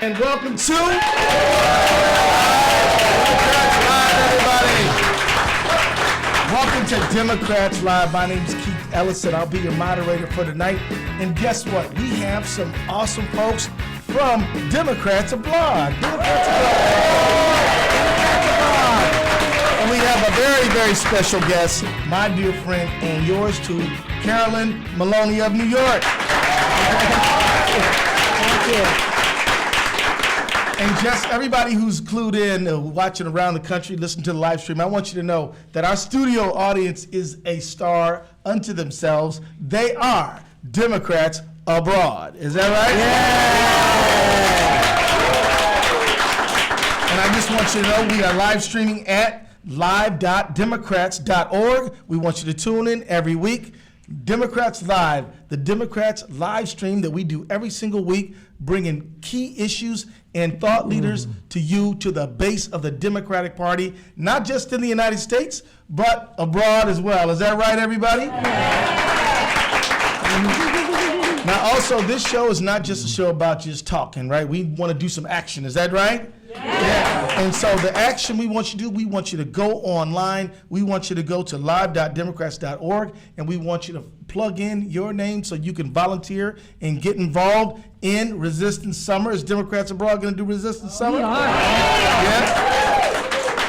And welcome to Democrats Live, everybody. Welcome to Democrats Live. My name is Keith Ellison. I'll be your moderator for tonight. And guess what? We have some awesome folks from Democrats Abroad. Democrats Abroad. And we have a very, very special guest, my dear friend and yours too, Carolyn Maloney of New York. Thank you. And just everybody who's clued in, watching around the country, listen to the live stream, I want you to know that our studio audience is a star unto themselves. They are Democrats Abroad. Is that right? Yeah! And I just want you to know we are live streaming at live.democrats.org. We want you to tune in every week. Democrats Live, the Democrats live stream that we do every single week, bringing key issues and thought leaders to you, to the base of the Democratic Party, not just in the United States, but abroad as well. Is that right, everybody? Now, also, this show is not just a show about just talking, right? We want to do some action. Is that right? Yeah. And so the action we want you to do, we want you to go online. We want you to go to live.democrats.org, and we want you to plug in your name so you can volunteer and get involved in Resistance Summer. Is Democrats Abroad going to do Resistance Summer? Yes.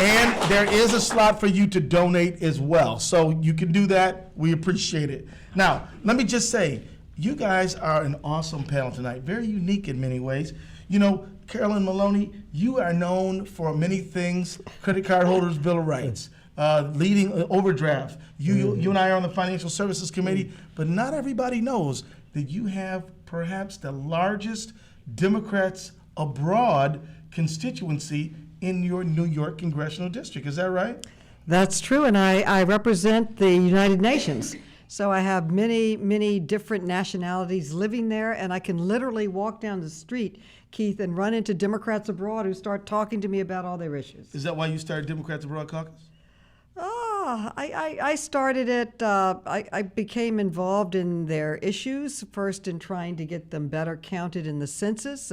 And there is a slot for you to donate as well. So you can do that. We appreciate it. Now, let me just say, you guys are an awesome panel tonight, very unique in many ways. You know, Carolyn Maloney, you are known for many things, credit card holders' Bill of Rights, leading overdraft. You and I are on the Financial Services Committee, but not everybody knows that you have perhaps the largest Democrats Abroad constituency in your New York congressional district. Is that right? That's true, and I represent the United Nations. So I have many, many different nationalities living there, and I can literally walk down the street, Keith, and run into Democrats Abroad who start talking to me about all their issues. Is that why you started Democrats Abroad Caucus? I started it, I became involved in their issues, first in trying to get them better counted in the census,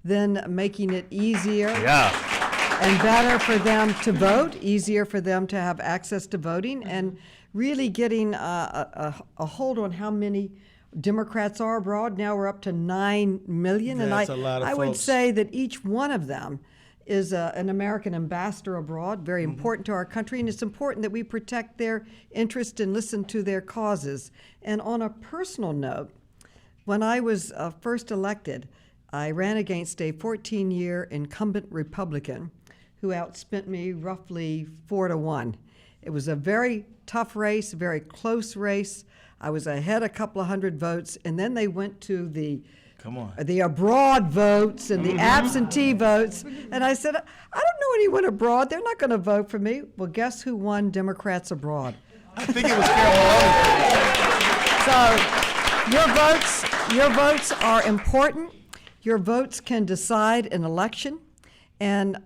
then making it easier and better for them to vote, easier for them to have access to voting, and really getting a hold on how many Democrats are abroad. Now we're up to 9 million. That's and a lot of I would folks. say that each one of them is an American ambassador abroad, very important to our country, and it's important that we protect their interest and listen to their causes. And on a personal note, when I was first elected, I ran against a 14-year incumbent Republican who outspent me roughly 4-1. It was a very tough race, a very close race. I was ahead a couple of hundred votes, and then they went to the abroad votes and the absentee votes, and I said, I don't know anyone abroad. They're not going to vote for me. Well, guess who won Democrats Abroad? I think it was Carolyn Maloney. So your votes are important. Your votes can decide an election, and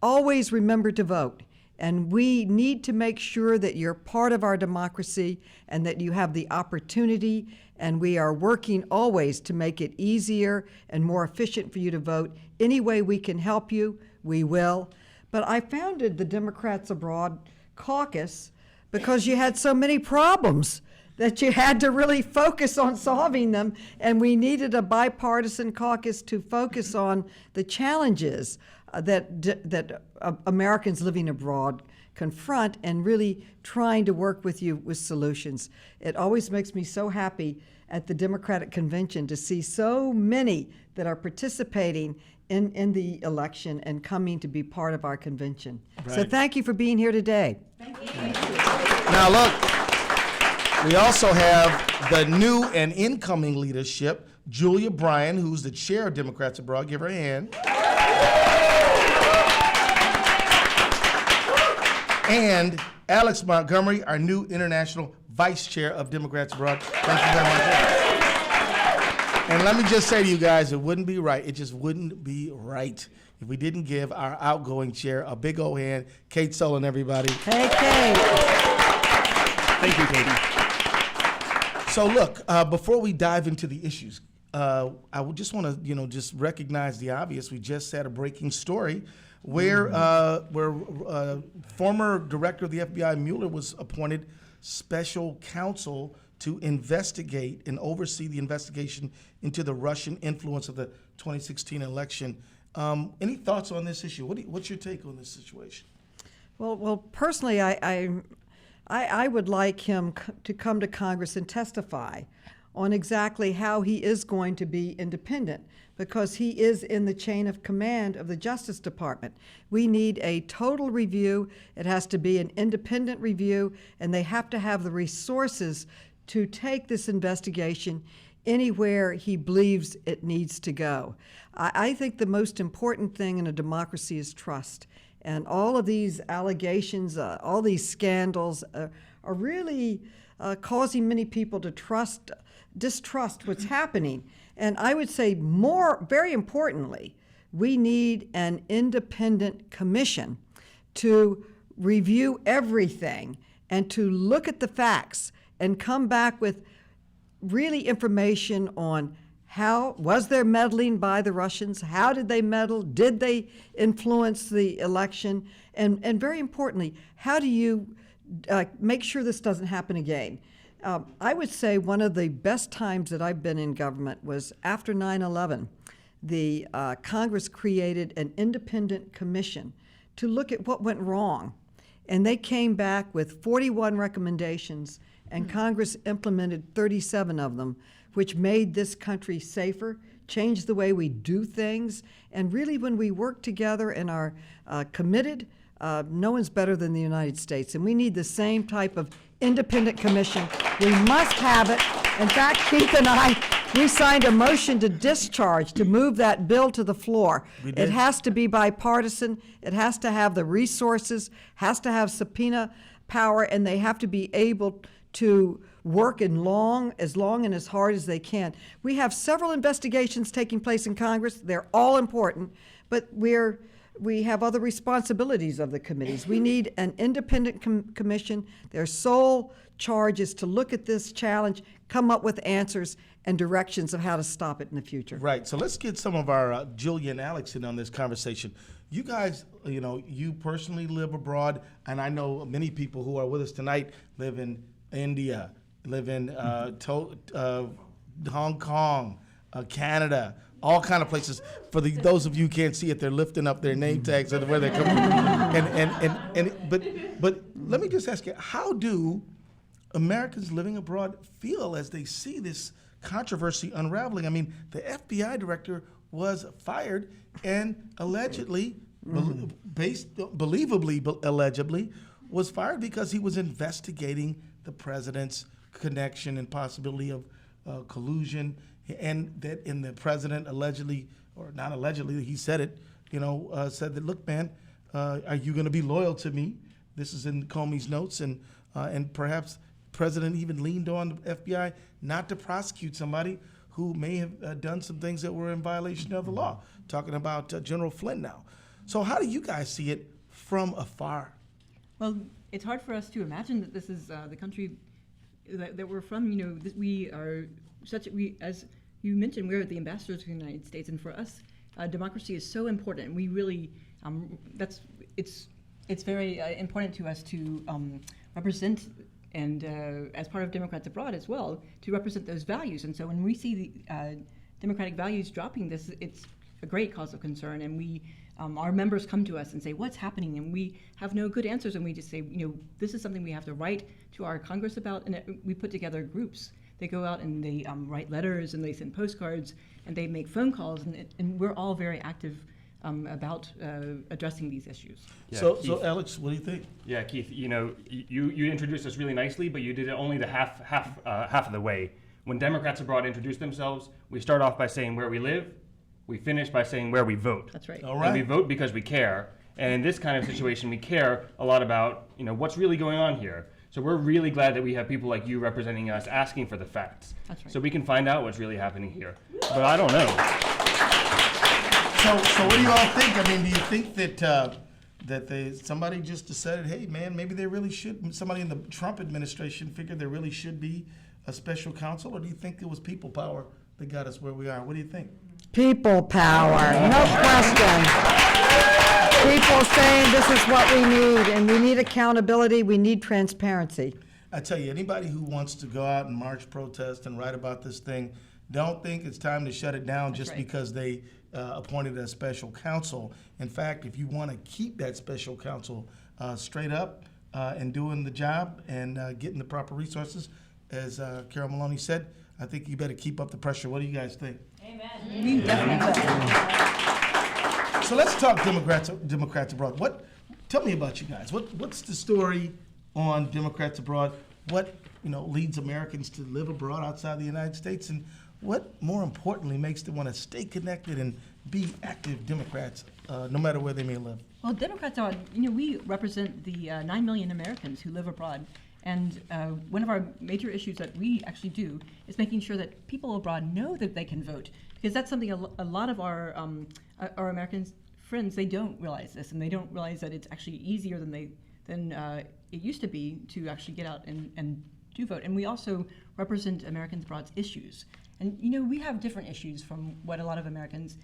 always remember to vote. And we need to make sure that you're part of our democracy and that you have the opportunity, and we are working always to make it easier and more efficient for you to vote. Any way we can help you, we will. But I founded the Democrats Abroad Caucus because you had so many problems that you had to really focus on solving them, and we needed a bipartisan caucus to focus on the challenges that Americans living abroad confront, and really trying to work with you with solutions. It always makes me so happy at the Democratic Convention to see so many that are participating in the election and coming to be part of our convention. Right. So thank you for being here today. Thank you. Now look, we also have the new and incoming leadership, Julia Bryan, who's the chair of Democrats Abroad. Give her a hand. And Alex Montgomery, our new international vice chair of Democrats Abroad. Thank you very much. And let me just say to you guys, it wouldn't be right. It just wouldn't be right if we didn't give our outgoing chair a big old hand. Kate Solon, everybody. Hey, Kate. Thank you, Katie. So look, before we dive into the issues, I would just want to, just recognize the obvious. We just had a breaking story where former director of the FBI, Mueller, was appointed special counsel to investigate and oversee the investigation into the Russian influence of the 2016 election. Any thoughts on this issue? What's your take on this situation? Well, personally, I would like him to come to Congress and testify on exactly how he is going to be independent, because he is in the chain of command of the Justice Department. We need a total review. It has to be an independent review, and they have to have the resources to take this investigation anywhere he believes it needs to go. I think the most important thing in a democracy is trust. And all of these allegations, all these scandals are really causing many people to distrust what's happening. And I would say very importantly, we need an independent commission to review everything and to look at the facts and come back with really information on how was there meddling by the Russians? How did they meddle? Did they influence the election? And very importantly, how do you make sure this doesn't happen again? I would say one of the best times that I've been in government was after 9/11. The Congress created an independent commission to look at what went wrong. And they came back with 41 recommendations, and Congress implemented 37 of them, which made this country safer, changed the way we do things, and really when we work together and are committed, no one's better than the United States. And we need the same type of independent commission. We must have it. In fact, Keith and I, we signed a motion to discharge, to move that bill to the floor. It has to be bipartisan. It has to have the resources, has to have subpoena power, and they have to be able to work as long and as hard as they can. We have several investigations taking place in Congress. They're all important, but we have other responsibilities of the committees. We need an independent commission. Their sole charge is to look at this challenge, come up with answers and directions of how to stop it in the future. Right. So let's get some of our Julia and Alex in on this conversation. You guys, you personally live abroad, and I know many people who are with us tonight live in India, live in Hong Kong, Canada, all kind of places. For those of you who can't see it, they're lifting up their name tags and where they're coming from. But let me just ask you, how do Americans living abroad feel as they see this controversy unraveling? I mean, the FBI director was fired and allegedly, believably allegedly, was fired because he was investigating the president's connection and possibility of collusion, and the president allegedly, or not allegedly, he said it, said that, look, man, are you going to be loyal to me? This is in Comey's notes, and perhaps the president even leaned on the FBI not to prosecute somebody who may have done some things that were in violation of the law. Talking about General Flynn now. So how do you guys see it from afar? Well, it's hard for us to imagine that this is the country that we're from. We are as you mentioned, we're the ambassadors of the United States, and for us, democracy is so important. And we really, it's very important to us to represent, and as part of Democrats Abroad as well, to represent those values. And so when we see the democratic values dropping, it's a great cause of concern. And we, our members come to us and say, what's happening? And we have no good answers. And we just say, this is something we have to write to our Congress about. And we put together groups. They go out and they write letters and they send postcards and they make phone calls. And we're all very active about addressing these issues. Yeah, so Alex, what do you think? Yeah, Keith, you introduced us really nicely, but you did it only the half of the way. When Democrats Abroad introduce themselves, we start off by saying where we live, we finish by saying where we vote. That's right. All right. And we vote because we care. And in this kind of situation, we care a lot about what's really going on here. So we're really glad that we have people like you representing us, asking for the facts. That's right. So we can find out what's really happening here. But I don't know. So what do you all think? I mean, do you think that somebody just decided, hey man, maybe there really should, somebody in the Trump administration figured there really should be a special counsel, or do you think it was people power that got us where we are. What do you think? People power, no question. People saying this is what we need, and we need accountability, we need transparency. I tell you, anybody who wants to go out and march, protest, and write about this thing, don't think it's time to shut it down just right. because they appointed a special counsel. In fact, if you want to keep that special counsel straight up and doing the job and getting the proper resources, as Carolyn Maloney said, I think you better keep up the pressure. What do you guys think? We definitely will. So let's talk Democrats abroad. Tell me about you guys. What's the story on Democrats abroad? What leads Americans to live abroad outside the United States, and what, more importantly, makes them want to stay connected and be active Democrats, no matter where they may live? Well, Democrats are, we represent the 9 million Americans who live abroad. And one of our major issues that we actually do is making sure that people abroad know that they can vote, because that's something a lot of our American friends, they don't realize this, and they don't realize that it's actually easier than it used to be to actually get out and do vote. And we also represent Americans abroad's issues. And we have different issues from what a lot of Americans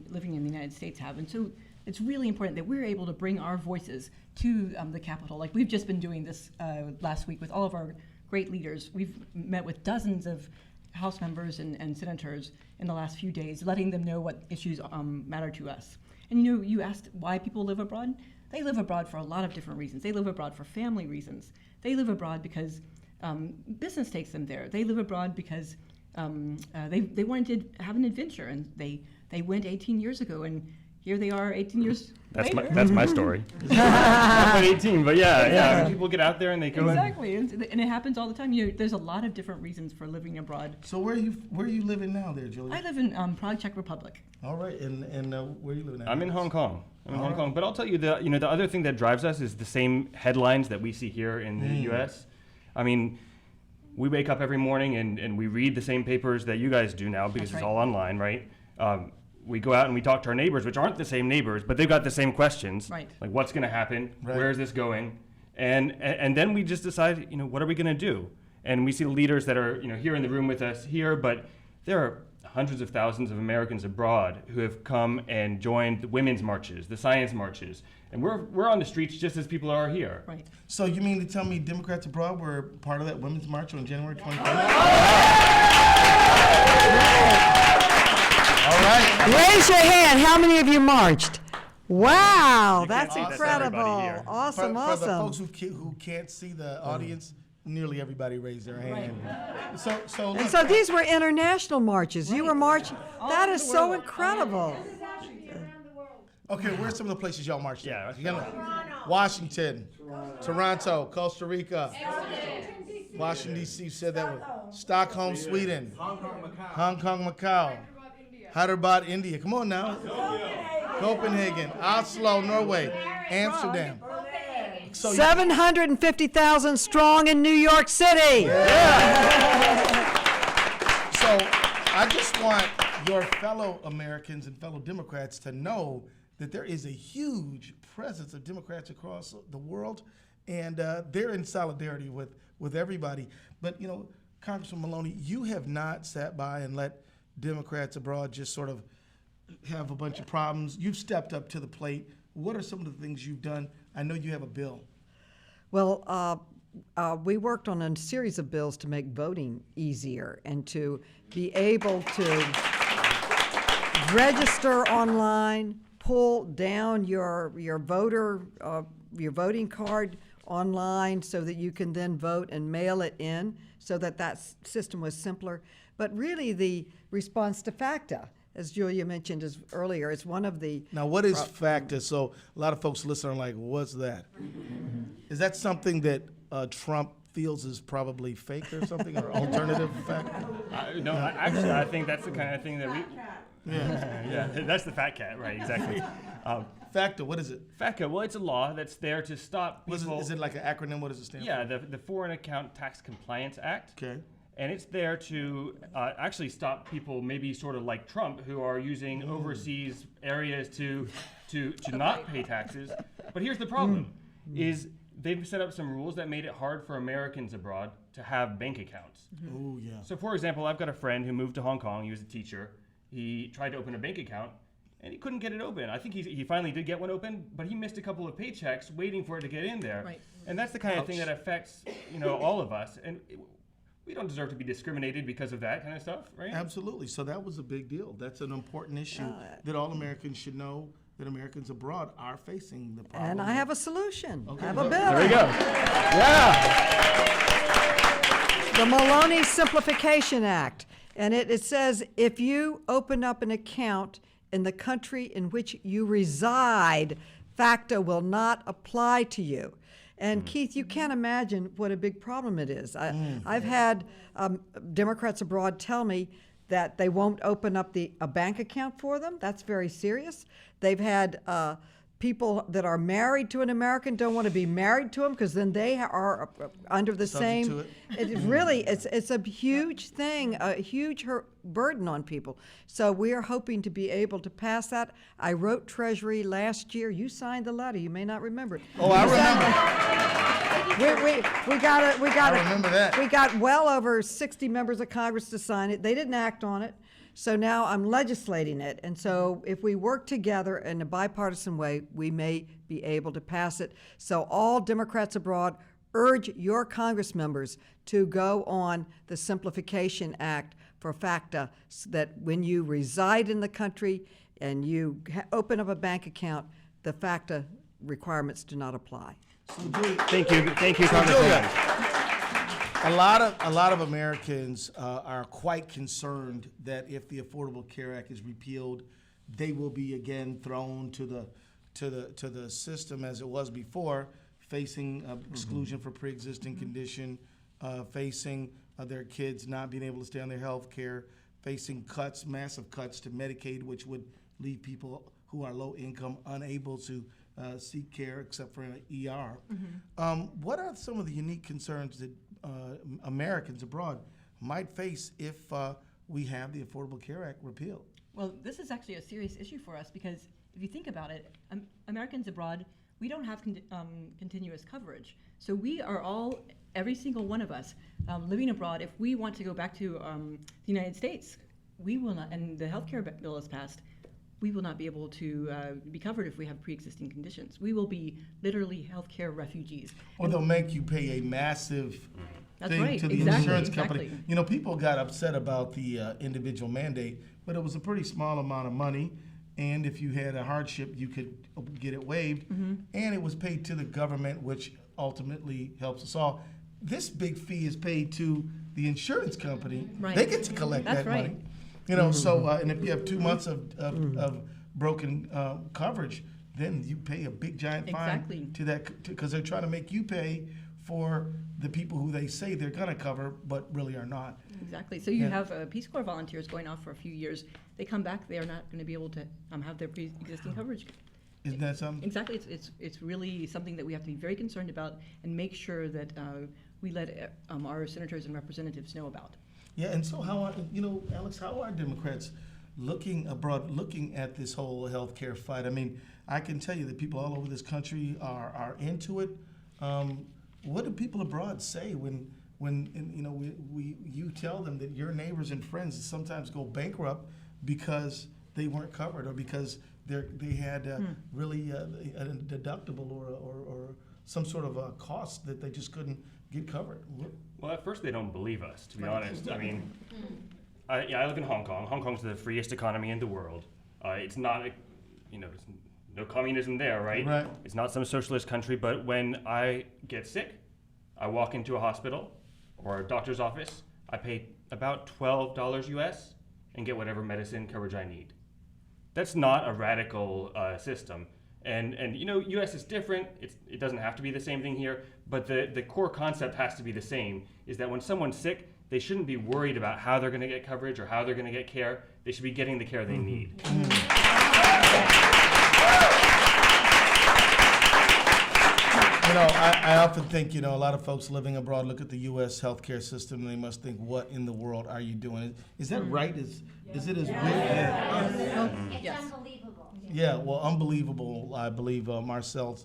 living in the United States have. And so it's really important that we're able to bring our voices to the Capitol. Like we've just been doing this last week with all of our great leaders. We've met with dozens of House members and senators in the last few days, letting them know what issues matter to us. And you asked why people live abroad. They live abroad for a lot of different reasons. They live abroad for family reasons. They live abroad because business takes them there. They live abroad because they wanted to have an adventure, and they went 18 years ago, and here they are 18 years later. That's my story. Not quite 18, but yeah. People get out there and they go. Exactly, and it happens all the time. There's a lot of different reasons for living abroad. So where are you living now, there, Julia? I live in Prague, Czech Republic. All right, and where are you living now? I'm in Hong Kong. But I'll tell you the other thing that drives us is the same headlines that we see here in the U.S. I mean, we wake up every morning and we read the same papers that you guys do now because it's all online, right? We go out and we talk to our neighbors, which aren't the same neighbors, but they've got the same questions. Right. Like, what's going to happen? Right. Where is this going? And then we just decide, what are we going to do? And we see the leaders that are, here in the room with us here, but there are hundreds of thousands of Americans abroad who have come and joined the women's marches, the science marches. And we're on the streets just as people are here. Right. So you mean to tell me Democrats abroad were part of that women's march on January 23rd? All right. Raise your hand, how many of you marched? Wow, that's see that's incredible. everybody here. Awesome, For the awesome. folks who can't see the audience, nearly everybody raised their hand. So look, And so these were international marches. You were marching, that over is the so world. incredible. okay, where's some of the places y'all marched? Yeah. You know, Washington, Toronto, Costa Rica, Washington D.C. said that one. Stockholm, Sweden, Hong Kong, Macau, Hyderabad, India. Come on now. Copenhagen, Oslo, Norway, Amsterdam. So 750,000 strong in New York City. So I just want your fellow Americans and fellow Democrats to know that there is a huge presence of Democrats across the world, and they're in solidarity with everybody. But, Congressman Maloney, you have not sat by and let Democrats abroad just sort of have a bunch of problems. You've stepped up to the plate. What are some of the things you've done? I know you have a bill. Well, we worked on a series of bills to make voting easier and to be able to register online, pull down your voting card online so that you can then vote and mail it in, so that system was simpler. But really, the response to FACTA, as Julia mentioned earlier, is one of the. Now, what is FACTA? So a lot of folks listening are like, what's that? Is that something that Trump feels is probably fake or something, or alternative FACTA? No, actually, I think that's the kind of thing that we. Yeah. That's the fat cat, right? Exactly. FACTA, what is it? FATCA, well, it's a law that's there to stop people. Is it like an acronym? What does it stand Yeah, the Foreign Account Tax Compliance Act. for? Okay. And it's there to actually stop people, maybe sort of like Trump, who are using overseas areas to not pay taxes. But here's the problem: is they've set up some rules that made it hard for Americans abroad to have bank accounts. Oh, yeah. So, for example, I've got a friend who moved to Hong Kong. He was a teacher. He tried to open a bank account, and he couldn't get it open. I think he finally did get one open, but he missed a couple of paychecks waiting for it to get in there. Right. And that's the kind of thing that affects, all of us. And we don't deserve to be discriminated because of that kind of stuff, right? Absolutely. So that was a big deal. That's an important issue that all Americans should know, that Americans abroad are facing the problem. And I have a solution. Okay, I have a look. bill. There we go. Yeah. The Maloney Simplification Act. And it says if you open up an account in the country in which you reside, FACTA will not apply to you. And Keith, you can't imagine what a big problem it is. I've had Democrats abroad tell me that they won't open up a bank account for them. That's very serious. They've had people that are married to an American don't want to be married to him because then they are under the Subject same. to it. It's really it's a huge thing, a huge burden on people. So we are hoping to be able to pass that. I wrote Treasury last year. You signed the letter. You may not remember it. Oh, I remember. We got it. I remember that. We got well over 60 members of Congress to sign it. They didn't act on it. So now I'm legislating it. And so if we work together in a bipartisan way, we may be able to pass it. So all Democrats abroad, urge your Congress members to go on the Simplification Act for FACTA so that when you reside in the country and you open up a bank account, the FACTA requirements do not apply. Thank you, Congressman. A lot of Americans are quite concerned that if the Affordable Care Act is repealed, they will be again thrown to the system as it was before, facing exclusion for pre-existing condition, facing their kids not being able to stay on their health care, facing cuts, massive cuts to Medicaid, which would leave people who are low income unable to seek care except for an ER. What are some of the unique concerns that Americans abroad might face if we have the Affordable Care Act repealed? Well, this is actually a serious issue for us because if you think about it, Americans abroad, we don't have continuous coverage. So we are all, every single one of us, living abroad. If we want to go back to the United States, we will not, and the healthcare bill is passed, we will not be able to be covered if we have pre-existing conditions. We will be literally healthcare refugees. Or they'll make you pay a massive That's thing right, to the exactly, insurance company. exactly. You know, people got upset about the individual mandate, but it was a pretty small amount of money. And if you had a hardship, you could get it waived. And it was paid to the government, which ultimately helps us all. This big fee is paid to the insurance company. Right. They get to collect That's that right. money. You know, so and if you have 2 months of broken coverage, then you pay a big giant Exactly. fine to that because they're trying to make you pay for the people who they say they're going to cover but really are not. Exactly. So you have Peace Corps volunteers going off for a few years. They come back, they are not going to be able to have their pre-existing coverage. Isn't that something? Exactly. It's really something that we have to be very concerned about and make sure that we let our senators and representatives know about. Yeah, and so how are, Alex, how are Democrats looking abroad, looking at this whole healthcare fight? I mean, I can tell you that people all over this country are into it. What do people abroad say when you tell them that your neighbors and friends sometimes go bankrupt because they weren't covered or because they had really a deductible or some sort of a cost that they just couldn't get covered? Well, at first they don't believe us, to be honest. I mean, I live in Hong Kong. Hong Kong's the freest economy in the world. It's not, there's no communism there, right? Right. It's not some socialist country, but when I get sick, I walk into a hospital or a doctor's office, I pay about $12 US and get whatever medicine coverage I need. That's not a radical system. And U.S. is different. It doesn't have to be the same thing here, but the core concept has to be the same, is that when someone's sick, they shouldn't be worried about how they're going to get coverage or how they're going to get care. They should be getting the care they need. I often think, a lot of folks living abroad look at the U.S. healthcare system and they must think, what in the world are you doing? Is that right? Is it as weird? Yeah. It's Yes. unbelievable. Yeah, well, unbelievable, I believe Marnell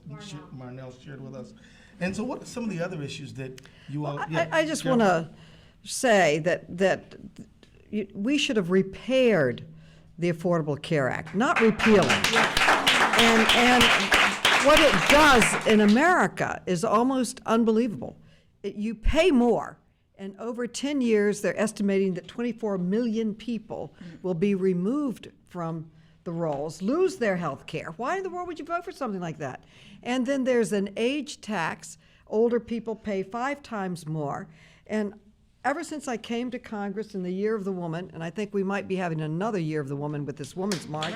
shared with us. And so what are some of the other issues that you all? I just want to say that we should have repaired the Affordable Care Act, not repeal it. And what it does in America is almost unbelievable. You pay more, and over 10 years, they're estimating that 24 million people will be removed from the rolls, lose their health care. Why in the world would you vote for something like that? And then there's an age tax. Older people pay 5 times more. And ever since I came to Congress in the Year of the Woman, and I think we might be having another Year of the Woman with this Women's March,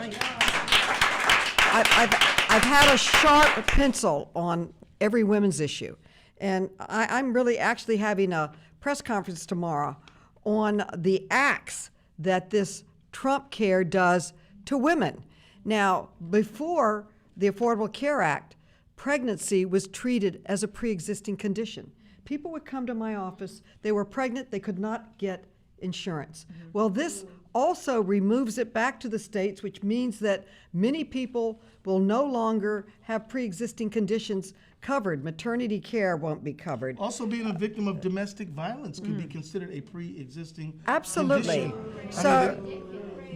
I've had a sharp pencil on every women's issue. And I'm really actually having a press conference tomorrow on the acts that this Trump Care does to women. Now, before the Affordable Care Act, pregnancy was treated as a pre-existing condition. People would come to my office, they were pregnant, they could not get insurance. Well, this also removes it back to the states, which means that many people will no longer have pre-existing conditions covered. Maternity care won't be covered. Also, being a victim of domestic violence could be considered a pre-existing Absolutely. condition. So,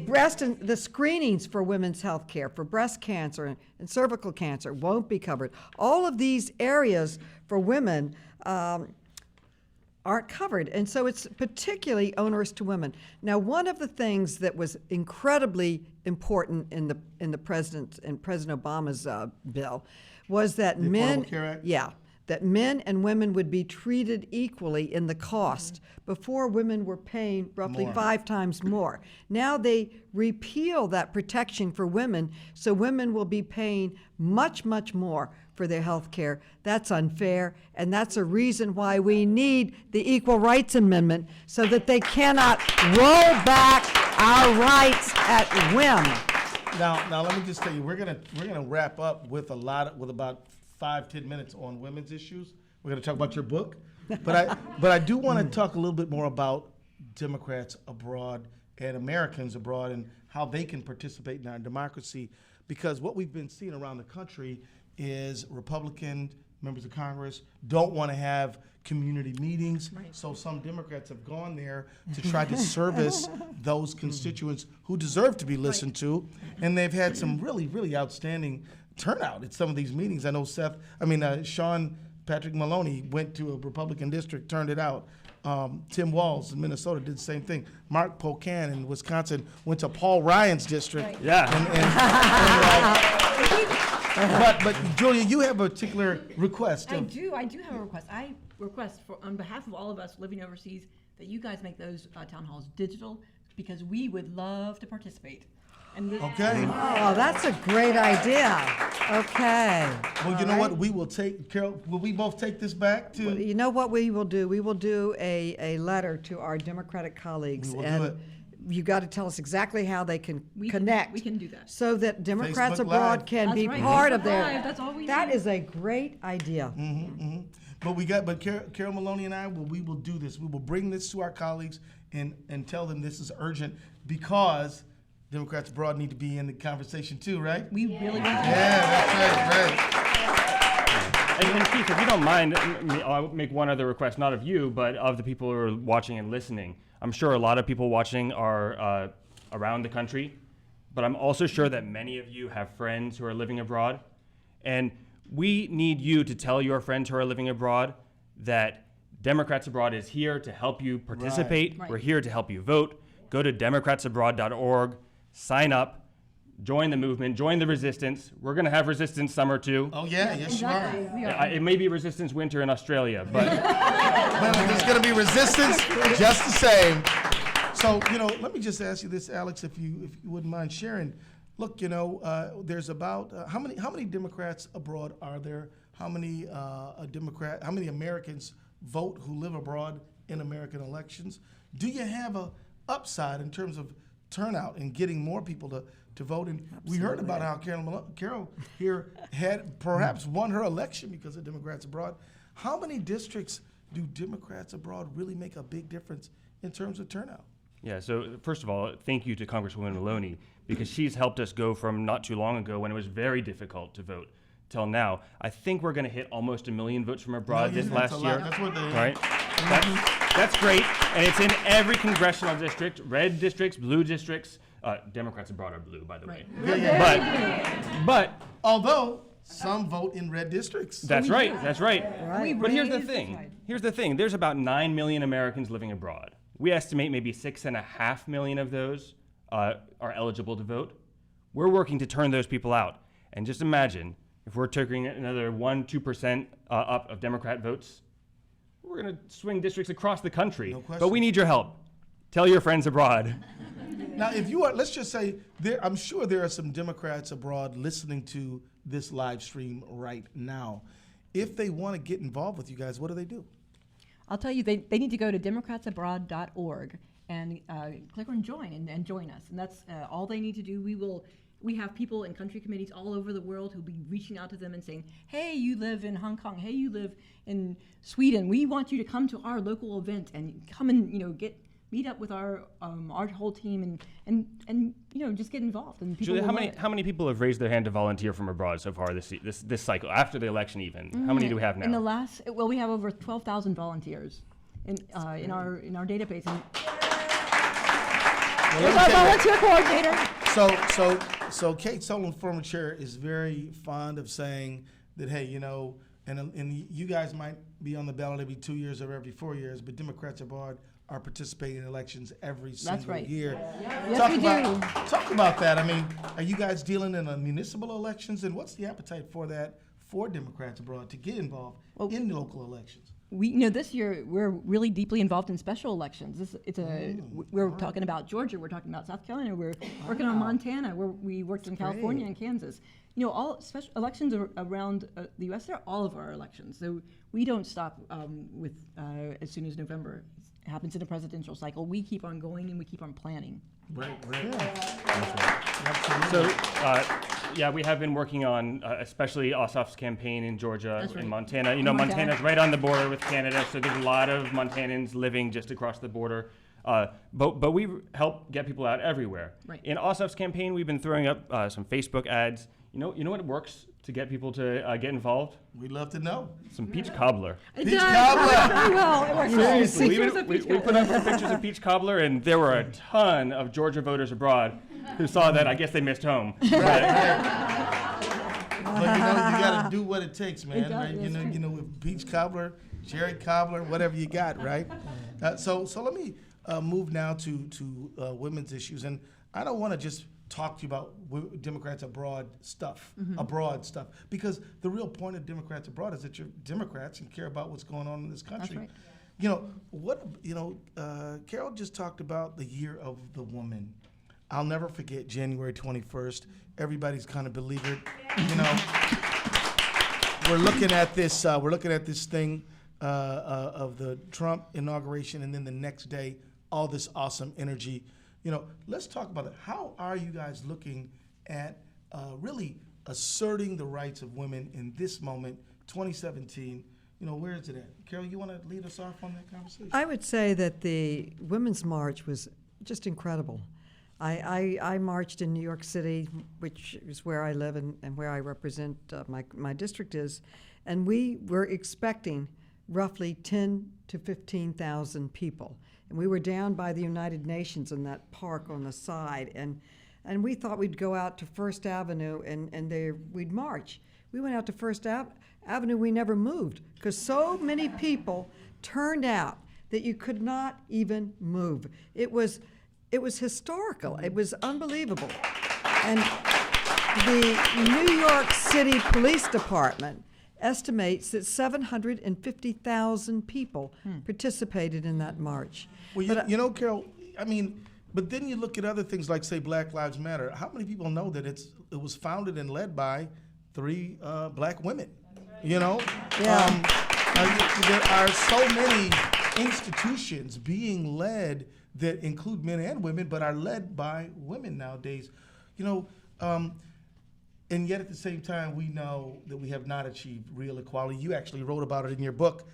breast and the screenings for women's health care, for breast cancer and cervical cancer won't be covered. All of these areas for women aren't covered, and so it's particularly onerous to women. Now, one of the things that was incredibly important in the President Obama's bill was that The men, Affordable Care Act? yeah, that men and women would be treated equally in the cost. Before, women were paying roughly More. 5 times more. Now they repeal that protection for women, so women will be paying much, much more for their health care. That's unfair, and that's a reason why we need the Equal Rights Amendment, so that they cannot roll back our rights at whim. Now let me just tell you, we're gonna wrap up with about 5-10 minutes on women's issues. We're gonna talk about your book, but I do want to talk a little bit more about Democrats abroad and Americans abroad and how they can participate in our democracy, because what we've been seeing around the country is Republican members of Congress don't want to have community meetings, so some Democrats have gone there to try to service those constituents who deserve to be listened to, and they've had some really, really outstanding turnout at some of these meetings. I know Sean Patrick Maloney went to a Republican district, turned it out. Tim Walz in Minnesota did the same thing. Mark Pocan in Wisconsin went to Paul Ryan's district. Yeah. But Julia, you have a particular request. I do have a request. I request on behalf of all of us living overseas that you guys make those town halls digital, because we would love to participate. And Okay. Oh, that's a great idea. Okay. Well, you know what? We will take, Carol, will we both take this back to? You know what we will do? We will do a letter to our Democratic colleagues. We will do and it. you got to tell us exactly how they can We connect. can do that. So that Democrats Facebook abroad Live. can That's be right. part Facebook of their. Live, that's all we That need. is a great idea. But Carol Maloney and we will do this. We will bring this to our colleagues and tell them this is urgent, because Democrats abroad need to be in the conversation too, right? We really want to. Yeah, that's right. And Keith, if you don't mind, I'll make one other request, not of you, but of the people who are watching and listening. I'm sure a lot of people watching are around the country, but I'm also sure that many of you have friends who are living abroad. And we need you to tell your friends who are living abroad that Democrats Abroad is here to help you participate. Right. We're here to help you vote. Go to democratsabroad.org, sign up, join the movement, join the resistance. We're going to have resistance summer too. Oh yeah, yes you are. Exactly. We are. It may be resistance winter in Australia, but But there's going to be resistance just the same. So, let me just ask you this, Alex, if you wouldn't mind sharing. Look, there's about how many Democrats abroad are there? How many Americans vote who live abroad in American elections? Do you have a upside in terms of turnout and getting more people to vote? And we heard about how Carol here had perhaps won her election because of Democrats abroad. How many districts do Democrats abroad really make a big difference in terms of turnout? yeah, so first of all, thank you to Congresswoman Maloney, because she's helped us go from not too long ago when it was very difficult to vote till now. I think we're going to hit almost 1 million votes from abroad No, this that's last a lot. year. That's what they- right? That's great, and it's in every congressional district, red districts, blue districts. Democrats abroad are blue, by the way. But Although some vote in red districts. that's right. That's right. Right. But here's the raised the thing. tide. Here's the thing. There's about 9 million Americans living abroad. We estimate maybe 6.5 million of those are eligible to vote. We're working to turn those people out. And just imagine if we're taking another 1-2% up of Democrat votes, we're going to swing districts across the country. No question. But we need your help. Tell your friends abroad. Now, if you are, let's just say, I'm sure there are some Democrats abroad listening to this live stream right now. If they want to get involved with you guys, what do they do? I'll tell you, they need to go to democratsabroad.org and click on join and join us. And that's all they need to do. We have people in country committees all over the world who'll be reaching out to them and saying, hey, you live in Hong Kong. Hey, you live in Sweden. We want you to come to our local event and come and meet up with our whole team and just get involved. And people Julia, will love it. how many people have raised their hand to volunteer from abroad so far this cycle, after the election even? How many do we have now? In the last, we have over 12,000 volunteers in our database. And there's our volunteer coordinator. So Kate Sullivan, former chair, is very fond of saying that, hey, and you guys might be on the ballot every 2 years or every 4 years, but Democrats abroad are participating in elections every single right. year. Yes, we do. Talk about that. I mean, are you guys dealing in municipal elections, and what's the appetite for that for Democrats abroad to get involved in local elections? This year we're really deeply involved in special elections. We're talking about Georgia, we're talking about South Carolina, we're working on Montana, we worked in California and Kansas. All special elections around the U.S. They're all of our elections, so we don't stop with as soon as November happens in a presidential cycle. We keep on going and we keep on planning. Right. So, we have been working on, especially Ossoff's campaign in Georgia That's right. and Montana. Montana. Montana's right on the border with Canada, so there's a lot of Montanans living just across the border. But we help get people out everywhere. Right. In Ossoff's campaign, we've been throwing up some Facebook ads. You know what works to get people to get involved? We'd love to know. Some peach cobbler. It Peach does. cobbler. Very well. It works well. Seriously, Pictures of we peach put up some pictures of peach cobbler, and there were a ton of Georgia voters abroad who saw that. I guess they missed home. But you got to do what it takes, man. It does, Right? that's true. With peach cobbler, cherry cobbler, whatever you got, right? So let me move now to women's issues, and I don't want to just talk to you about Democrats abroad stuff, because the real point of Democrats abroad is that you're Democrats and care about what's going on in this country. That's right. Carol just talked about the year of the woman. I'll never forget January 21st. Everybody's kind of beleaguered. We're looking at this thing of the Trump inauguration, and then the next day, all this awesome energy. Let's talk about it. How are you guys looking at really asserting the rights of women in this moment, 2017? Where is it at? Carol, you want to lead us off on that conversation? I would say that the Women's March was just incredible. I marched in New York City, which is where I live and where I represent my district is, and we were expecting roughly 10 to 15,000 people. And we were down by the United Nations in that park on the side, and we thought we'd go out to First Avenue and there we'd march. We went out to First Avenue, we never moved, because so many people turned out that you could not even move. It was historical. It was unbelievable. And the New York City Police Department estimates that 750,000 people participated in that march. Well, Carol, but then you look at other things like, say, Black Lives Matter. How many people know that it was founded and led by 3 black women? Yeah. There are so many institutions being led that include men and women, but are led by women nowadays. And yet at the same time, we know that we have not achieved real equality. You actually wrote about it in your book.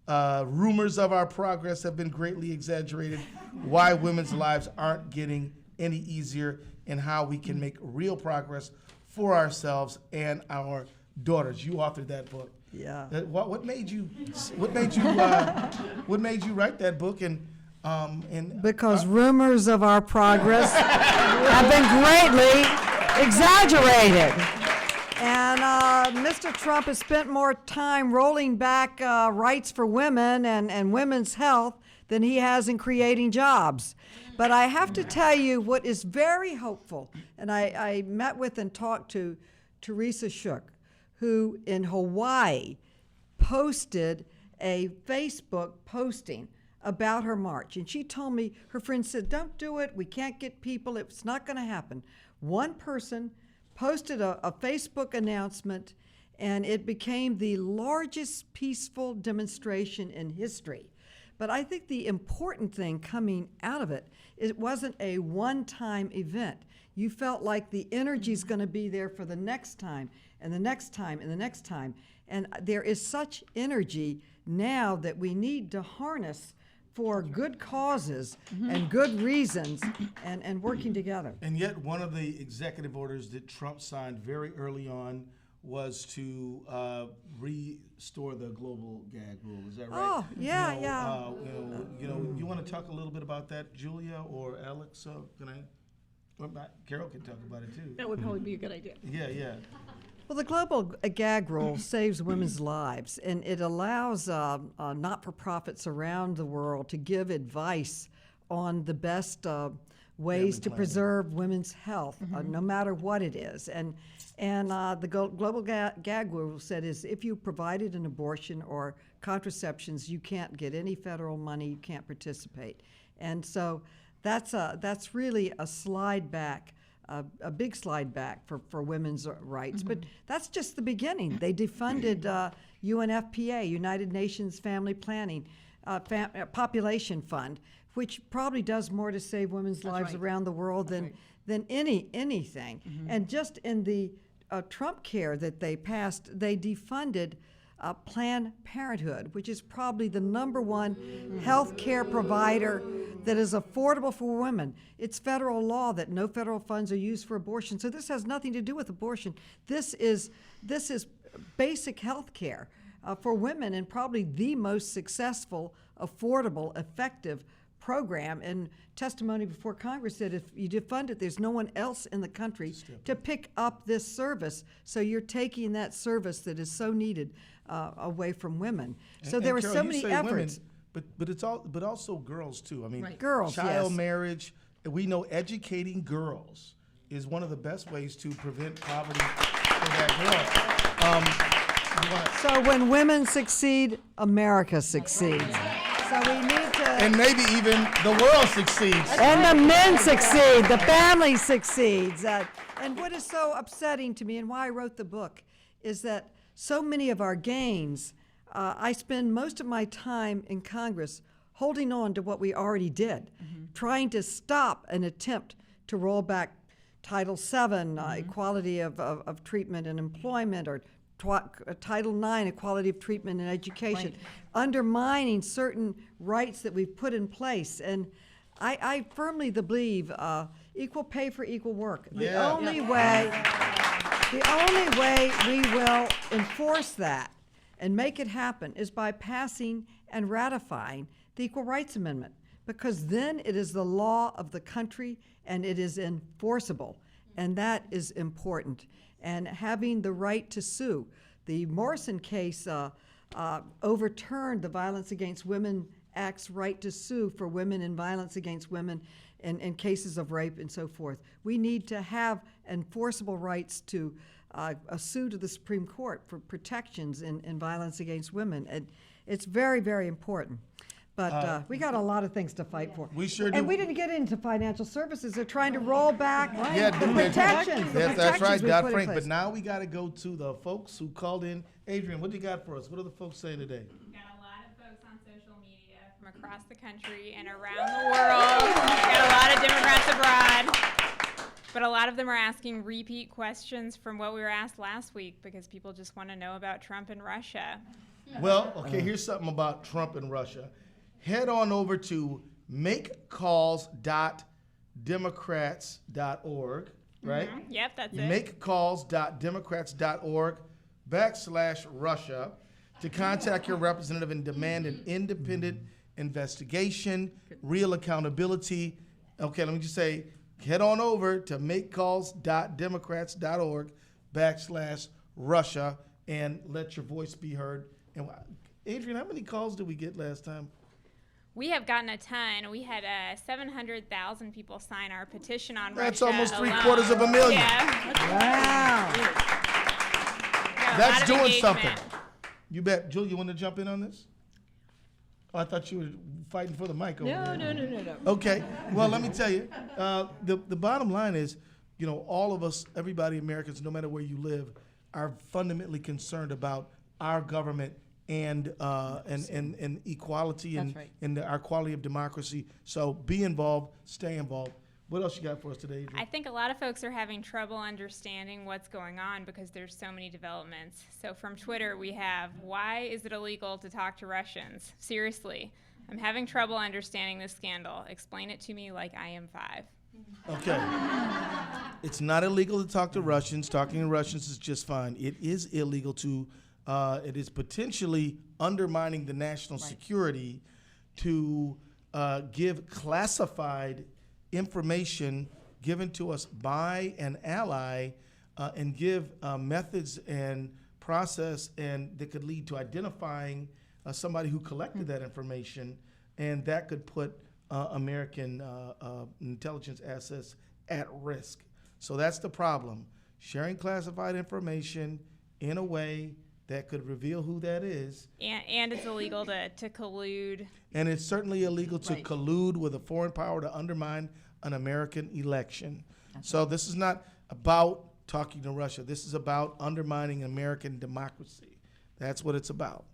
Rumors of our progress have been greatly exaggerated. Why women's lives aren't getting any easier, and how we can make real progress for ourselves and our daughters. You authored that book. Yeah. What made you write that book? And Because rumors of our progress have been greatly exaggerated. And Mr. Trump has spent more time rolling back rights for women and women's health than he has in creating jobs. But I have to tell you what is very hopeful, and I met with and talked to Teresa Shook, who in Hawaii posted a Facebook posting about her march. And she told me, her friend said, don't do it, we can't get people, it's not gonna happen. One person posted a Facebook announcement, and it became the largest peaceful demonstration in history. But I think the important thing coming out of it, it wasn't a one-time event. You felt like the energy's gonna be there for the next time, and the next time, and the next time. And there is such energy now that we need to harness for good causes and good reasons and working together. And yet, one of the executive orders that Trump signed very early on was to restore the global gag rule. Is that right? Oh, yeah, You want to talk a little bit about that, Julia or Alex? Can I? Well, Carol can talk about it too. That would probably be a good idea. Yeah. Well, the global gag rule saves women's lives, and it allows not-for-profits around the world to give advice on the best ways to preserve women's health, no matter what it is. And the global gag rule said is if you provided an abortion or contraceptions, you can't get any federal money, you can't participate. And so that's really a slide back. A big slide back for women's rights. But that's just the beginning. They defunded UNFPA, United Nations Family Planning, Population Fund, which probably does more to save women's lives around the world than anything. And just in the Trump care that they passed, they defunded Planned Parenthood, which is probably the #1 health care provider that is affordable for women. It's federal law that no federal funds are used for abortion. So this has nothing to do with abortion. This is basic health care for women, and probably the most successful, affordable, effective program. And testimony before Congress said if you defund it, there's no one else in the country to pick up this service. So you're taking that service that is so needed away from women. So there were Carol, so you many say efforts. women, but also girls too. I mean, Girls, child yes. marriage. We know educating girls is one of the best ways to prevent poverty for that girl. So when women succeed, America succeeds. So we need to. And maybe even the world succeeds. And the men succeed, the family succeeds. And what is so upsetting to me, and why I wrote the book, is that so many of our gains, I spend most of my time in Congress holding on to what we already did, trying to stop an attempt to roll back Title VII, equality of treatment and employment, or Title IX, equality of treatment and education, undermining certain rights that we've put in place. And I firmly believe equal pay for equal work. The only way we will enforce that and make it happen is by passing and ratifying the Equal Rights Amendment, because then it is the law of the country and it is enforceable, and that is important. And having the right to sue. The Morrison case overturned the Violence Against Women Act's right to sue for women in violence against women in cases of rape and so forth. We need to have enforceable rights to sue to the Supreme Court for protections in violence against women. And it's very, very important. But we got a lot of things to fight for. We sure do. And we didn't get into financial services. They're trying to roll back the protections. That's right, we put in Dodd-Frank. place. But now we got to go to the folks who called in. Adrian, what do you got for us? What are the folks saying today? Got a lot of folks on social media from across the country and around the world. Got a lot of Democrats abroad. But a lot of them are asking repeat questions from what we were asked last week because people just want to know about Trump and Russia. Well, okay, here's something about Trump and Russia. Head on over to makecalls.democrats.org, right? Yep, that's it. Makecalls.democrats.org. /Russia to contact your representative and demand an independent investigation, real accountability. Okay, let me just say, head on over to makecalls.democrats.org /Russia and let your voice be heard. And Adrian, how many calls did we get last time? We have gotten a ton. We had 700,000 people sign our petition on That's Russia almost alone. 750,000. Yeah. Wow. Got a That's lot of doing engagement. something. You bet. Julie, you want to jump in on this? Oh, I thought you were fighting for the mic over there. No. Okay. Well, let me tell you, the bottom line is, you know, all of us, everybody, Americans, no matter where you live, are fundamentally concerned about our government and equality That's right. and our quality of democracy. So be involved, stay involved. What else you got for us today, Adrian? I think a lot of folks are having trouble understanding what's going on because there's so many developments. So from Twitter, we have, why is it illegal to talk to Russians? Seriously, I'm having trouble understanding this scandal. Explain it to me like I am 5. Okay. It's not illegal to talk to Russians. Talking to Russians is just fine. It is illegal to, it is potentially undermining the national security to give classified information given to us by an ally and give methods and process and that could lead to identifying somebody who collected that information, and that could put American intelligence assets at risk. So that's the problem. Sharing classified information in a way that could reveal who that is. And it's illegal to collude. And it's certainly illegal to collude with a foreign power to undermine an American election. So this is not about talking to Russia. This is about undermining American democracy. That's what it's about.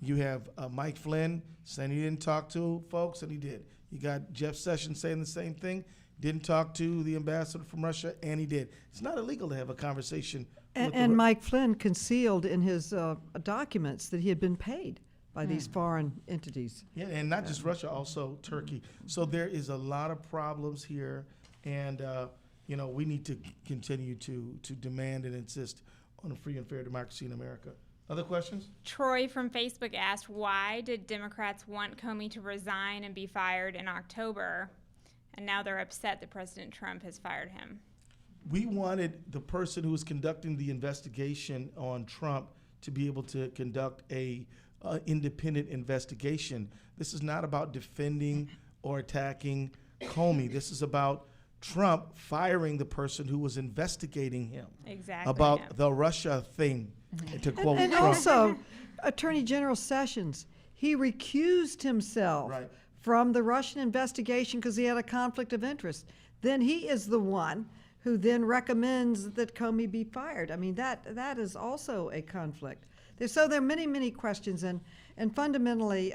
You have Mike Flynn saying he didn't talk to folks, and he did. You got Jeff Sessions saying the same thing. Didn't talk to the ambassador from Russia, and he did. It's not illegal to have a conversation. And Mike Flynn concealed in his documents that he had been paid by these foreign entities. Yeah, and not just Russia, also Turkey. So there is a lot of problems here, and you know, we need to continue to demand and insist on a free and fair democracy in America. Other questions? Troy from Facebook asked, why did Democrats want Comey to resign and be fired in October, and now they're upset that President Trump has fired him? We wanted the person who was conducting the investigation on Trump to be able to conduct a independent investigation. This is not about defending or attacking Comey. This is about Trump firing the person who was investigating him. Exactly. About the Russia thing, to quote And Trump. also, Attorney General Sessions, he recused himself Right. from the Russian investigation because he had a conflict of interest. Then he is the one who then recommends that Comey be fired. I mean, that is also a conflict. So there are many, many questions, and fundamentally,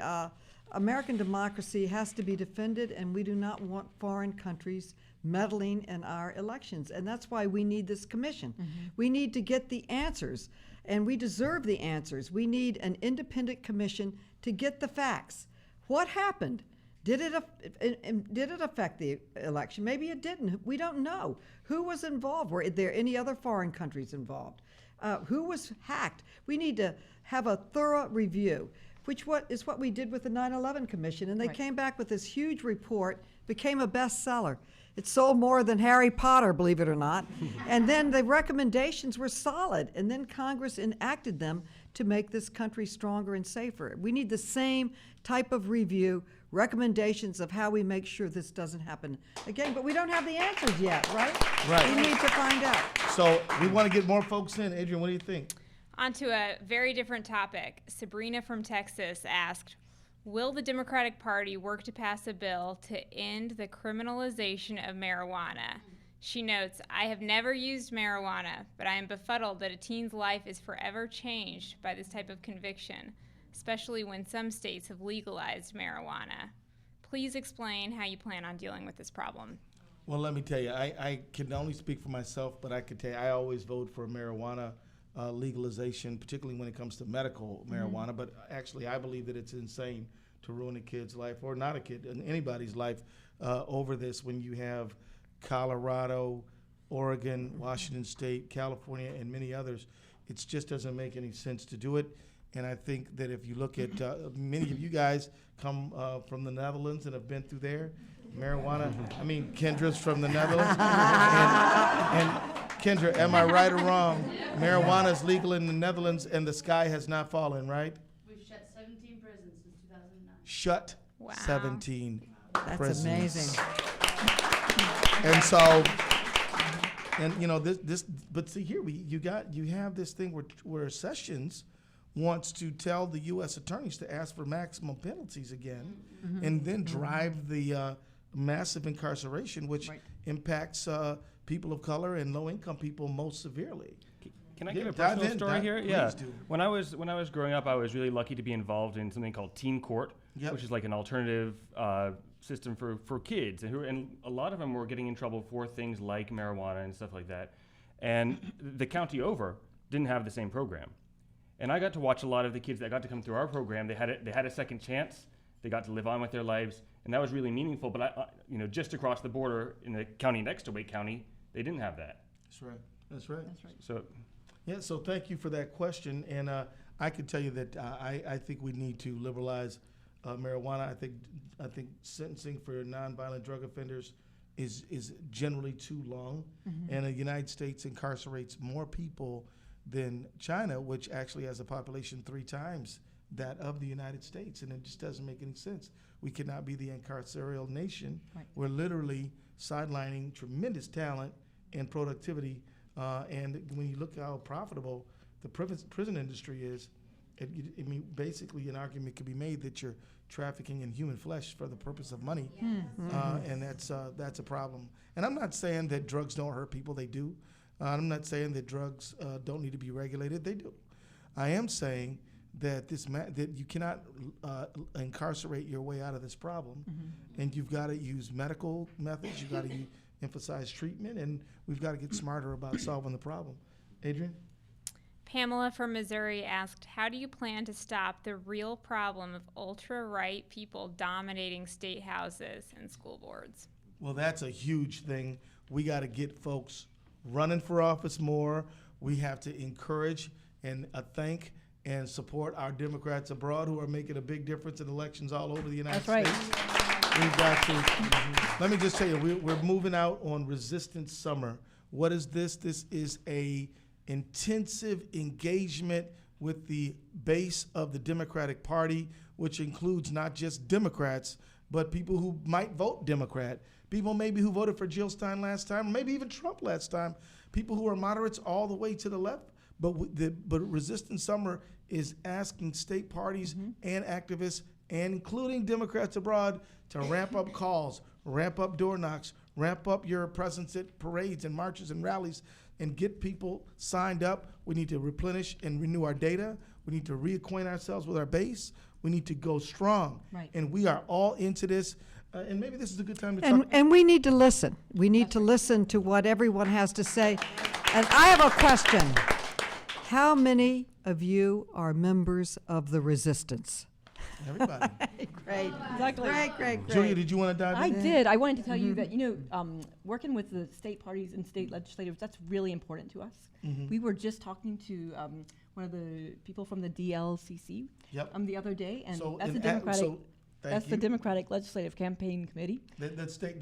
American democracy has to be defended, and we do not want foreign countries meddling in our elections. And that's why we need this commission. We need to get the answers, and we deserve the answers. We need an independent commission to get the facts. What happened? Did it affect the election? Maybe it didn't. We don't know. Who was involved? Were there any other foreign countries involved? Who was hacked? We need to have a thorough review, which is what we did with the 9/11 Commission, and they came back with this huge report, became a bestseller. It sold more than Harry Potter, believe it or not. And then the recommendations were solid, and then Congress enacted them to make this country stronger and safer. We need the same type of review, recommendations of how we make sure this doesn't happen again, but we don't have the answers yet, right? Right. We need to find out. So we want to get more folks in. Adrian, what do you think? On to a very different topic. Sabrina from Texas asked, will the Democratic Party work to pass a bill to end the criminalization of marijuana? She notes, I have never used marijuana, but I am befuddled that a teen's life is forever changed by this type of conviction, especially when some states have legalized marijuana. Please explain how you plan on dealing with this problem. Well, let me tell you, I can only speak for myself, but I can tell you, I always vote for marijuana legalization, particularly when it comes to medical marijuana. But actually, I believe that it's insane to ruin a kid's life, or not a kid, anybody's life, over this when you have Colorado, Oregon, Washington State, California, and many others. It just doesn't make any sense to do it. And I think that if you look at many of you guys come from the Netherlands and have been through there, marijuana. I mean, Kendra's from the Netherlands, and Kendra, am I right or wrong? Marijuana is legal in the Netherlands, and the sky has not fallen, right? We've shut 17 prisons since 2009. Shut Wow. 17 That's prisons. amazing. And so, and you know this, but see here you have this thing where Sessions wants to tell the U.S. attorneys to ask for maximum penalties again, and then drive the massive incarceration, which impacts people of color and low-income people most severely. Can I Yeah, give a dive personal in, story here? please Yeah. do. When I was growing up, I was really lucky to be involved in something called teen court, Yep. which is like an alternative system for kids, and a lot of them were getting in trouble for things like marijuana and stuff like that. And the county over didn't have the same program. And I got to watch a lot of the kids that got to come through our program. They had a second chance. They got to live on with their lives, and that was really meaningful. But just across the border in the county next to Wake County, they didn't have that. That's right. That's right. That's right. So Yeah, so thank you for that question, and I can tell you that I think we need to liberalize marijuana. I think sentencing for nonviolent drug offenders is generally too long, and the United States incarcerates more people than China, which actually has a population 3 times that of the United States, and it just doesn't make any sense. We cannot be the incarceral nation. Right. We're literally sidelining tremendous talent and productivity. And when you look how profitable the prison industry is, I mean, basically an argument could be made that you're trafficking in human flesh for the purpose of money, and that's a problem. And I'm not saying that drugs don't hurt people; they do. I'm not saying that drugs don't need to be regulated; they do. I am saying that that you cannot incarcerate your way out of this problem, and you've got to use medical methods. You've got to emphasize treatment, and we've got to get smarter about solving the problem. Adrian? Pamela from Missouri asked, how do you plan to stop the real problem of ultra-right people dominating state houses and school boards? Well, that's a huge thing. We got to get folks running for office more. We have to encourage and thank and support our Democrats abroad who are making a big difference in elections all over the United That's States. right. We've got to. Let me just tell you, we're moving out on Resistance Summer. What is this? This is a intensive engagement with the base of the Democratic Party, which includes not just Democrats, but people who might vote Democrat, people maybe who voted for Jill Stein last time, maybe even Trump last time, people who are moderates all the way to the left. But Resistance Summer is asking state parties and activists, and including Democrats abroad, to ramp up calls, ramp up door knocks, ramp up your presence at parades and marches and rallies, and get people signed up. We need to replenish and renew our data. We need to reacquaint ourselves with our base. We need to go strong. Right. And we are all into this. And maybe this is a good time to talk. And we need to listen. We need to listen to what everyone has to say. And I have a question. How many of you are members of the resistance? Everybody. Great. Exactly. Great. Julia, did you want to dive I in? did. I wanted to tell you that, working with the state parties and state legislators, that's really important to us. We were just talking to one of the people from the DLCC the other day, and that's the Democratic. That's the Democratic Legislative Campaign Committee. The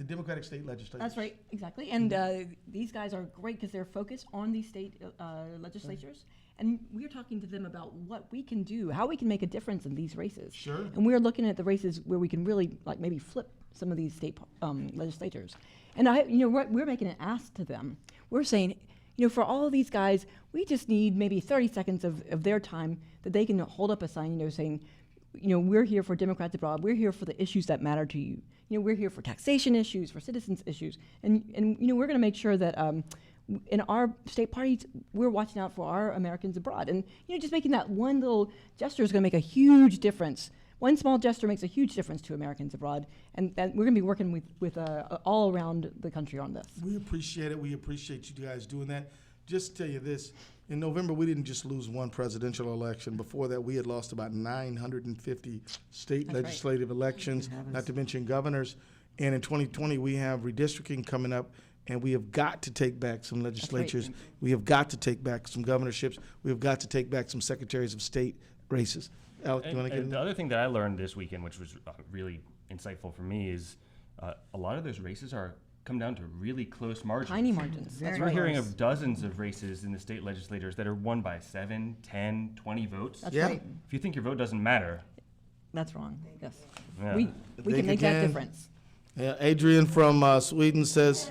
Democratic State Legislature. That's right, exactly. And these guys are great because they're focused on these state legislatures. And we're talking to them about what we can do, how we can make a difference in these races. Sure. And we're looking at the races where we can really, like, maybe flip some of these state legislators. And we're making an ask to them. We're saying, for all of these guys, we just need maybe 30 seconds of their time that they can hold up a sign, saying, we're here for Democrats abroad. We're here for the issues that matter to you. We're here for taxation issues, for citizens issues, and we're going to make sure that in our state parties, we're watching out for our Americans abroad. And just making that one little gesture is going to make a huge difference. One small gesture makes a huge difference to Americans abroad, and we're going to be working with all around the country on this. We appreciate it. We appreciate you guys doing that. Just to tell you this, in November, we didn't just lose one presidential election. Before that, we had lost about 950 state legislative elections, not to mention governors. And in 2020, we have redistricting coming up and we have got to take back some legislatures. We have got to take back some governorships. We have got to take back some secretaries of state races. Alec, you want to get in The other thing that I learned this weekend, which was really insightful for me, is a lot of those races come down to really close margins. Tiny margins. That's We're right. hearing of dozens of races in the state legislatures that are won by 7, 10, 20 votes. That's Yeah. right. If you think your vote doesn't matter, That's wrong. Yes. Yeah. We Think can make that again. difference. Yeah, Adrian from Sweden says,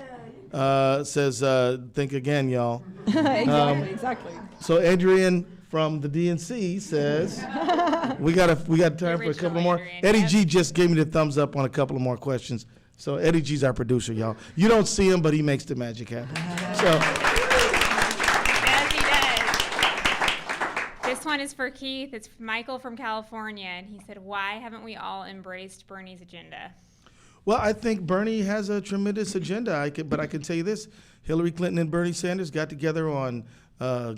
think again, y'all. Exactly. So Adrian from the DNC says, we got time for a couple original more. Adrian, Eddie yep. G just gave me the thumbs up on a couple of more questions. So Eddie G's our producer, y'all. You don't see him, but he makes the magic happen. So Yes, he does. This one is for Keith. It's Michael from California, and he said, "Why haven't we all embraced Bernie's agenda?" well, I think Bernie has a tremendous agenda. But I can tell you this: Hillary Clinton and Bernie Sanders got together on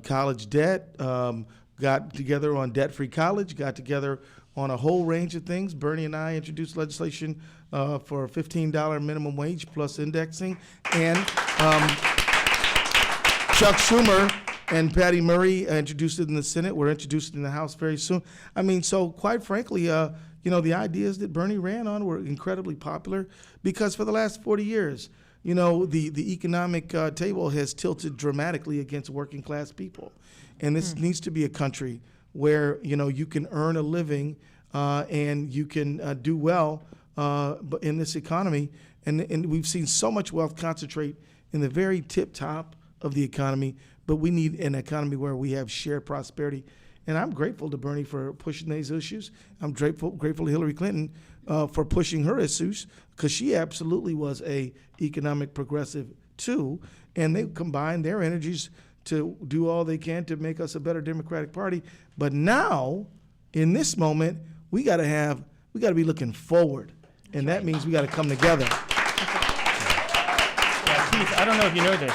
college debt, got together on debt-free college, got together on a whole range of things. Bernie and I introduced legislation for a $15 minimum wage plus indexing, and Chuck Schumer and Patty Murray introduced it in the Senate. We're introduced it in the House very soon. I mean, so quite frankly, the ideas that Bernie ran on were incredibly popular because for the last 40 years, the economic table has tilted dramatically against working class people. And this needs to be a country where, you can earn a living and you can do well but in this economy. And we've seen so much wealth concentrate in the very tip top of the economy, but we need an economy where we have shared prosperity. And I'm grateful to Bernie for pushing these issues. I'm grateful to Hillary Clinton for pushing her issues, because she absolutely was a economic progressive too. And they combined their energies to do all they can to make us a better Democratic Party. But now, in this moment, we got to be looking forward, and that means we got to come together. Keith, I don't know if you know this.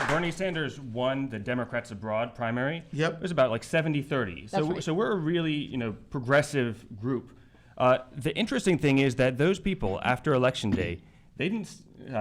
Bernie Sanders won the Democrats Abroad primary. Yep. It was about like 70-30. That's right. So we're a really progressive group. The interesting thing is that those people after Election Day, they didn't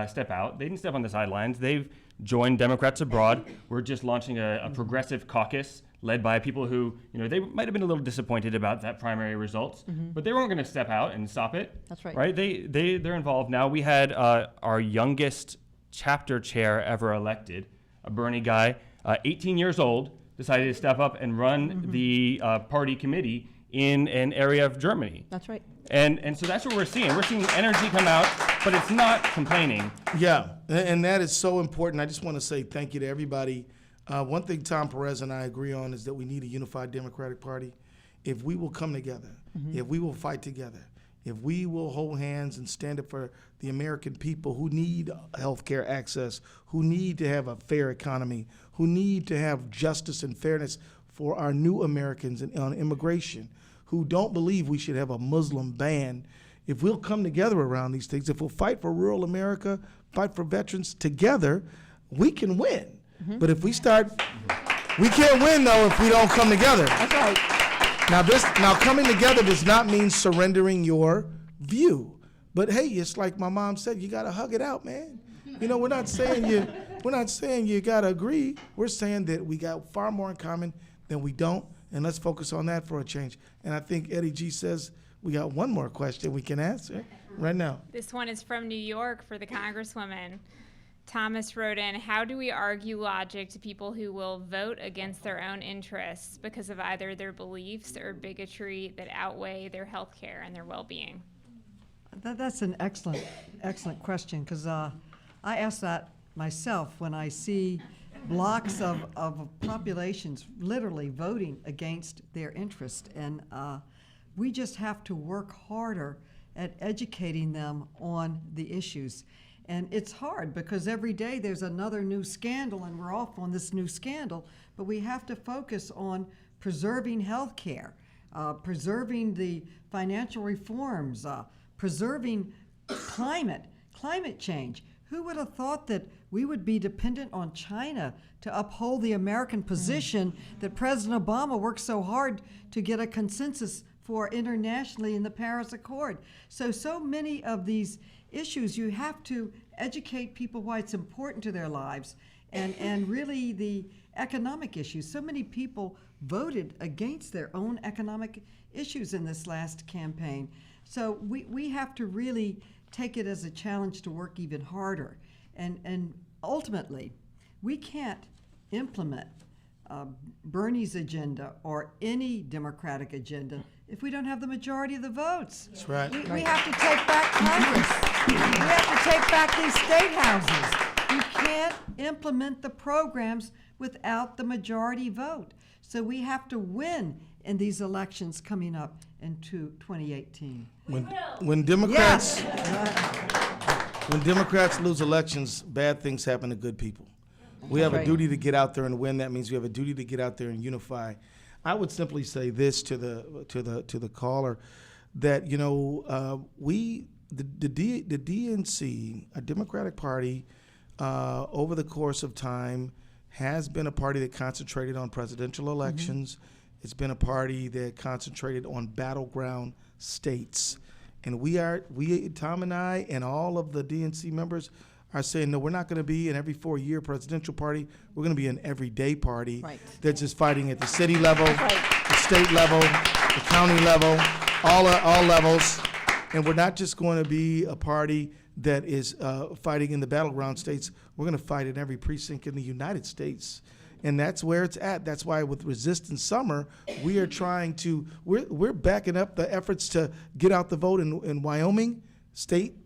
step out. They didn't step on the sidelines. They've joined Democrats Abroad. We're just launching a progressive caucus led by people who, they might have been a little disappointed about that primary results, but they weren't going to step out and stop it. That's right. Right? They're involved now. We had our youngest chapter chair ever elected, a Bernie guy, 18 years old, decided to step up and run the party committee in an area of Germany. That's right. And so that's what we're seeing. We're seeing energy come out, but it's not complaining. Yeah, and that is so important. I just want to say thank you to everybody. One thing Tom Perez and I agree on is that we need a unified Democratic Party. If we will come together, if we will fight together, if we will hold hands and stand up for the American people who need health care access, who need to have a fair economy, who need to have justice and fairness for our new Americans on immigration, who don't believe we should have a Muslim ban, if we'll come together around these things, if we'll fight for rural America, fight for veterans together, we can win. But if we we can't win though if we don't come together. That's right. Now coming together does not mean surrendering your view. But hey, it's like my mom said, you gotta hug it out, man. We're not saying you gotta agree. We're saying that we got far more in common than we don't, and let's focus on that for a change. And I think Eddie G says we got one more question we can answer right now. This one is from New York for the Congresswoman. Thomas wrote in, "How do we argue logic to people who will vote against their own interests because of either their beliefs or bigotry that outweigh their health care and their well-being?" That's an excellent question, because I ask that myself when I see blocks of populations literally voting against their interest. And we just have to work harder at educating them on the issues. And it's hard because every day there's another new scandal and we're off on this new scandal, but we have to focus on preserving health care, preserving the financial reforms, preserving climate change. Who would have thought that we would be dependent on China to uphold the American position that President Obama worked so hard to get a consensus for internationally in the Paris Accord? So many of these issues, you have to educate people why it's important to their lives, and really the economic issues. So many people voted against their own economic issues in this last campaign. So we have to really take it as a challenge to work even harder. And ultimately, we can't implement Bernie's agenda or any Democratic agenda if we don't have the majority of the votes. That's right. We have to take back Congress. We have to take back these state houses. You can't implement the programs without the majority vote. So we have to win in these elections coming up in 2018. When Democrats when Democrats lose elections, bad things happen to good people. We have a duty to get out there and win. That means we have a duty to get out there and unify. I would simply say this to the caller, that the DNC, a Democratic Party, over the course of time, has been a party that concentrated on presidential elections. It's been a party that concentrated on battleground states. And Tom and I and all of the DNC members are saying, no, we're not going to be an every 4-year presidential party. We're going to be an everyday party that's just fighting at the city level, the state level, the county level, all levels. And we're not just going to be a party that is fighting in the battleground states. We're going to fight in every precinct in the United States. And that's where it's at. That's why with Resistance Summer, we are trying to, we're backing up the efforts to get out the vote in Wyoming State.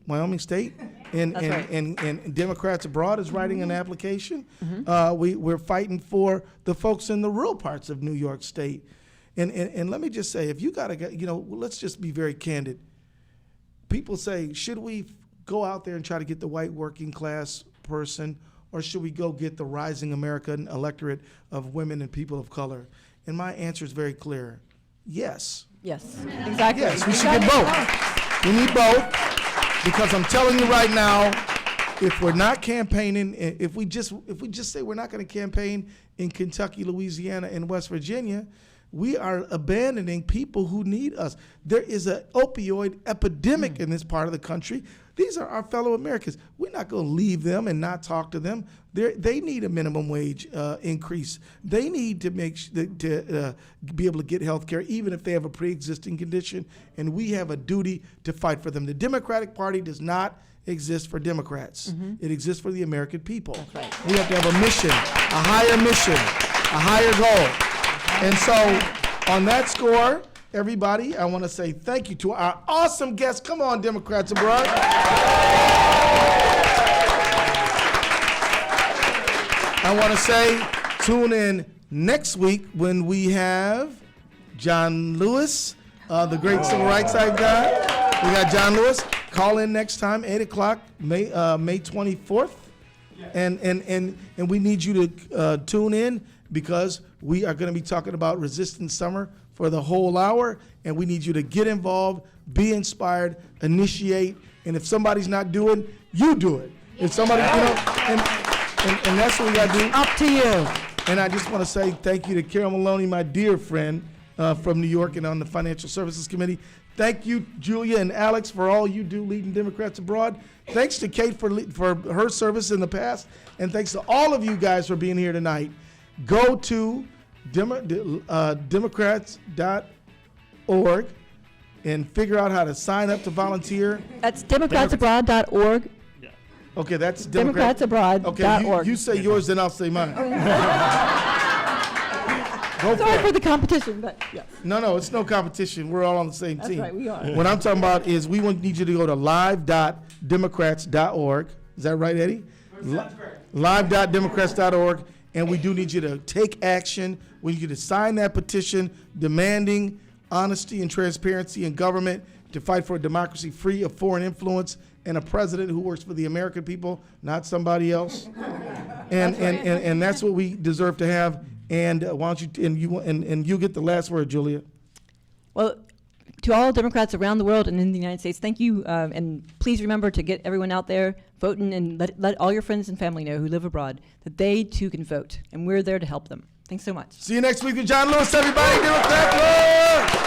And Democrats Abroad is writing an application. We're fighting for the folks in the rural parts of New York State. And let me just say, if you got to, let's just be very candid. People say, should we go out there and try to get the white working class person, or should we go get the rising American electorate of women and people of color? And my answer is very clear. Yes. Yes, exactly. Yes, we should get both. We need both, because I'm telling you right now, if we're not campaigning, if we just say we're not going to campaign in Kentucky, Louisiana, and West Virginia, we are abandoning people who need us. There is an opioid epidemic in this part of the country. These are our fellow Americans. We're not going to leave them and not talk to them. They need a minimum wage increase. They need to be able to get health care, even if they have a pre-existing condition, and we have a duty to fight for them. The Democratic Party does not exist for Democrats. It exists for the American people. We have to have a mission, a higher goal. And so on that score, everybody, I want to say thank you to our awesome guests. Come on, Democrats Abroad. I want to say tune in next week when we have John Lewis, the great civil rights guy. We got John Lewis. Call in next time, 8 o'clock, May 24th. And we need you to tune in, because we are going to be talking about Resistance Summer for the whole hour, and we need you to get involved, be inspired, initiate, and if somebody's not doing, you do it. If somebody, and that's what we got to do. Up to you. And I just want to say thank you to Carolyn Maloney, my dear friend from New York and on the Financial Services Committee. Thank you, Julia and Alex, for all you do leading Democrats Abroad. Thanks to Kate for her service in the past, and thanks to all of you guys for being here tonight. Go to democrats.org and figure out how to sign up to volunteer. That's democratsabroad.org. Okay, that's democratsabroad.org. Okay, you say yours, then I'll say mine. Sorry for the competition, but yes. No, it's no competition. We're all on the same team. That's right, we are. What I'm talking about is need you to go to live.democrats.org. Is that right, Eddie? Live.democrats.org. And we do need you to take action. We need you to sign that petition demanding honesty and transparency in government, to fight for a democracy free of foreign influence and a president who works for the American people, not somebody else. And that's what we deserve to have. And why don't you get the last word, Julia? Well, to all Democrats around the world and in the United States, thank you. And please remember to get everyone out there voting, and let all your friends and family know who live abroad that they too can vote. And we're there to help them. Thanks so much. See you next week with John Lewis, everybody. Democrat.